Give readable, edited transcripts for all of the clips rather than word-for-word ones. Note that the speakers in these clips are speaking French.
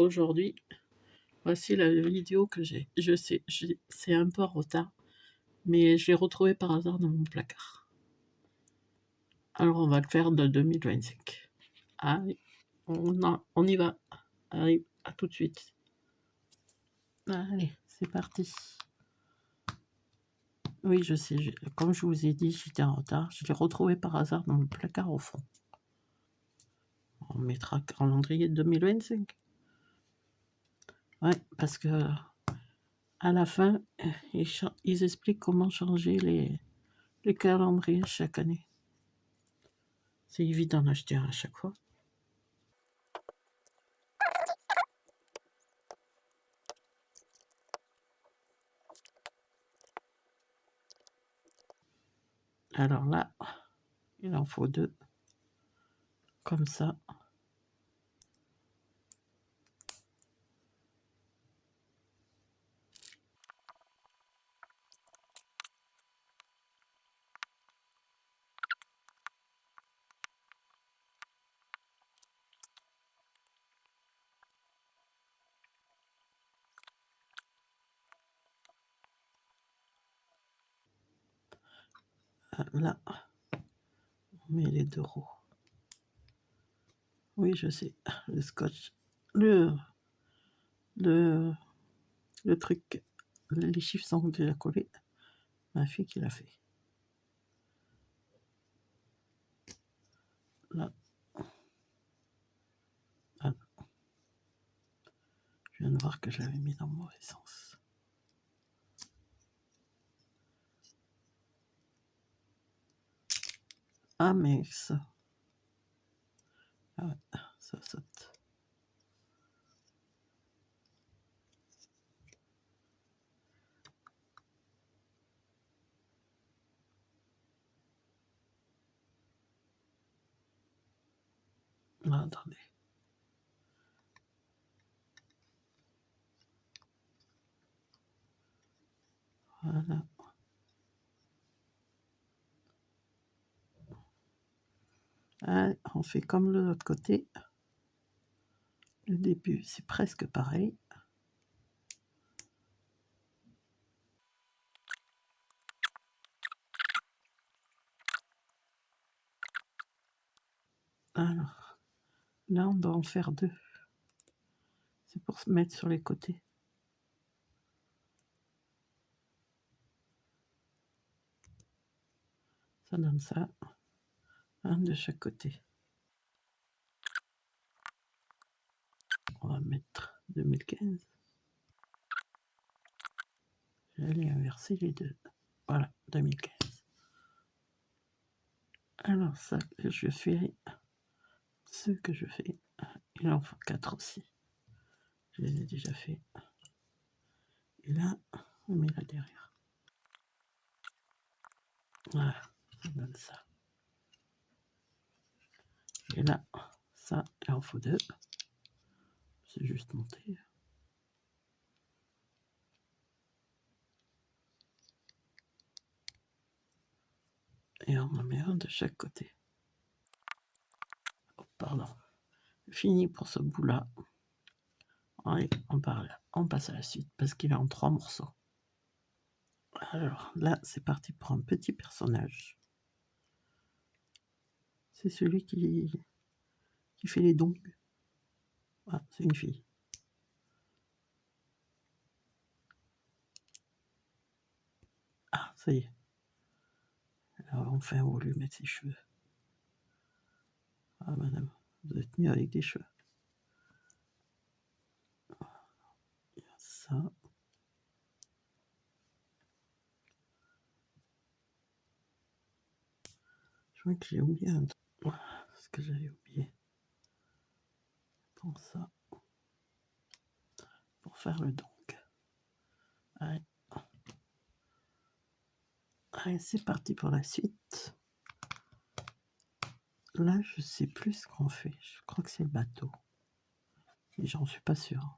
Aujourd'hui, voici la vidéo que j'ai. Je sais, c'est un peu en retard, mais je l'ai retrouvée par hasard dans mon placard. Alors on va le faire de 2025. Allez, on y va. Allez, à tout de suite. Allez, c'est parti. Oui, je sais, comme je vous ai dit, j'étais en retard. Je l'ai retrouvé par hasard dans mon placard au fond. On mettra calendrier 2025. Ouais, parce que à la fin, ils expliquent comment changer les calendriers chaque année. C'est évident d'en acheter un à chaque fois. Alors là, il en faut 2. Comme ça. Là, on met les 2 roues. Oui, je sais. Le scotch. Le truc. Les chiffres sont déjà collés. Ma fille qui l'a fait. Là. Ah, je viens de voir que je l'avais mis dans le mauvais sens. Ah, mais ça. Ah ouais, ça saute. Ah, attendez. Voilà. Ah, on fait comme de l'autre côté. Le début, c'est presque pareil. Alors, là, on doit en faire 2. C'est pour se mettre sur les côtés. Ça donne ça. Un de chaque côté. On va mettre 2015. J'allais inverser les 2. Voilà, 2015. Alors ça, je fais ce que je fais. Il en faut 4 aussi. Je les ai déjà fait. Et là, on met là derrière. Voilà, ça donne ça. Et là, ça, il en faut 2. C'est juste monter. Et on en met un de chaque côté. Oh, pardon. Fini pour ce bout-là. Allez, on passe à la suite parce qu'il est en 3 morceaux. Alors là, c'est parti pour un petit personnage. C'est celui qui fait les dons. Ah, c'est une fille. Ah, ça y est. Alors enfin, on va lui mettre ses cheveux. Ah, madame, vous êtes mieux avec des cheveux. Il y a ça. Je crois que j'ai oublié un truc. Voilà, ce que j'avais oublié. Pour ça. Pour faire le donc. Allez. Allez, c'est parti pour la suite. Là, je sais plus ce qu'on fait. Je crois que c'est le bateau. Mais j'en suis pas sûre.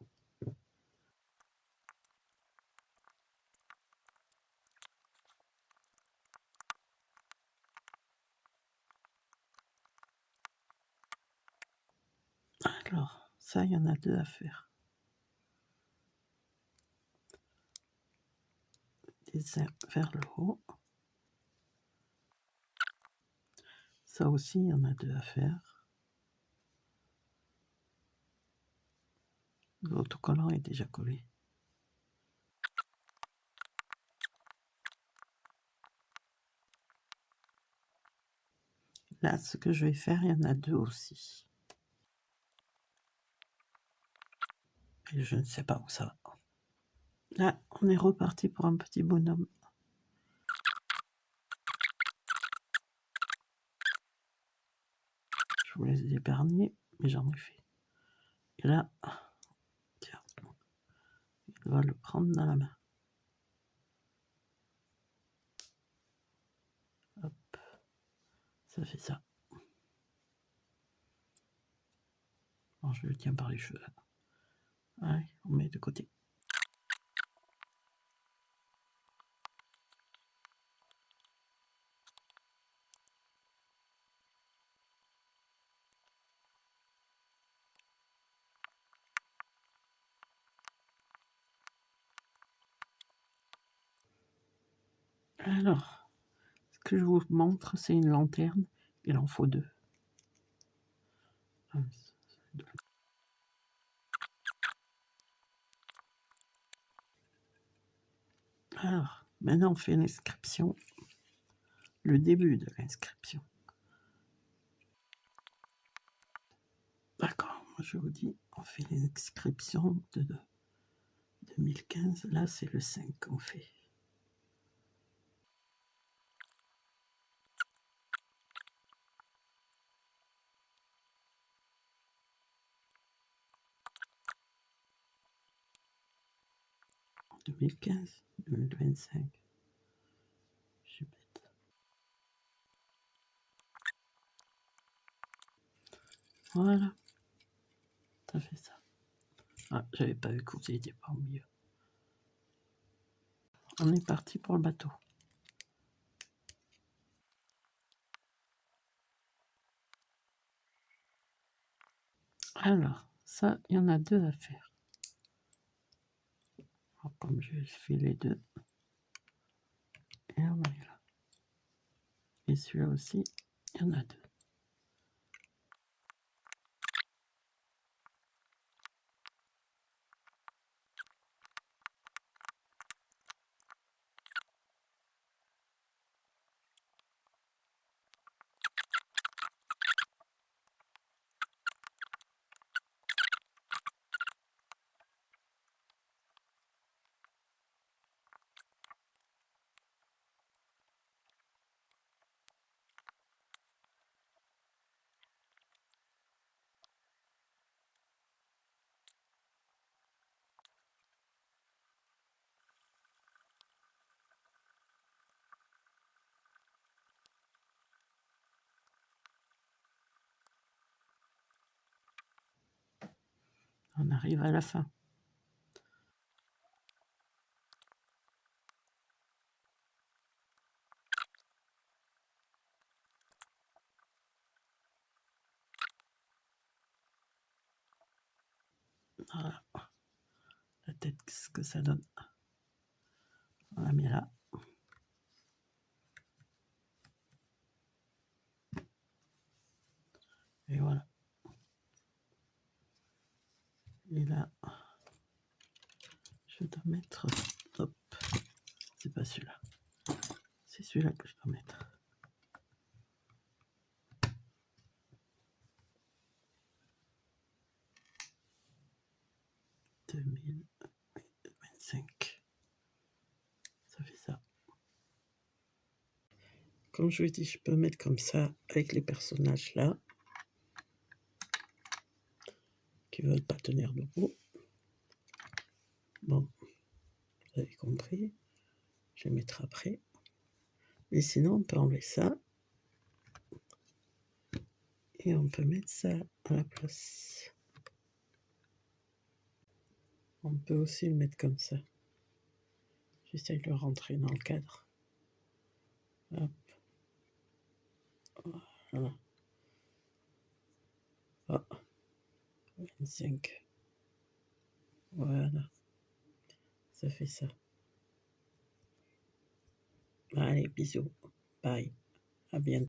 Alors, ça, il y en a 2 à faire. dessin vers le haut. Ça aussi, il y en a 2 à faire. L'autocollant est déjà collé. Là, ce que je vais faire, il y en a 2 aussi. Et je ne sais pas où ça va. Là, on est reparti pour un petit bonhomme. Je vous les épargner, mais j'en ai fait. Et là, tiens, il va le prendre dans la main. Hop, ça fait ça. Bon, je le tiens par les cheveux. Allez, on met de côté. Alors, ce que je vous montre, c'est une lanterne. Il en faut 2. Alors, maintenant on fait l'inscription. Le début de l'inscription. D'accord, moi je vous dis, on fait l'inscription de 2015. Là, c'est le 5 qu'on fait. En 2015, 2025. Je suis bête. Voilà. Ça fait ça. Ah, j'avais pas vu que vous n'étiez pas au milieu. On est parti pour le bateau. Alors, ça, il y en a 2 à faire. Alors, comme je fais les 2, et voilà. Et celui-là aussi, il y en a 2. On arrive à la fin. Voilà. La tête, ce que ça donne. On la met là. Et voilà. Et là, je dois mettre... Hop. C'est pas celui-là. C'est celui-là que je dois mettre. « 2025. Ça fait ça. Comme je vous dis, je peux mettre comme ça avec les personnages là qui veulent pas tenir debout. Bon, vous avez compris. Je vais mettre après. Mais sinon, on peut enlever ça. Et on peut mettre ça à la place. On peut aussi le mettre comme ça. J'essaie de le rentrer dans le cadre. Hop. Voilà. Ah. 25. Voilà. Ça fait ça. Allez, bisous. Bye. À bientôt.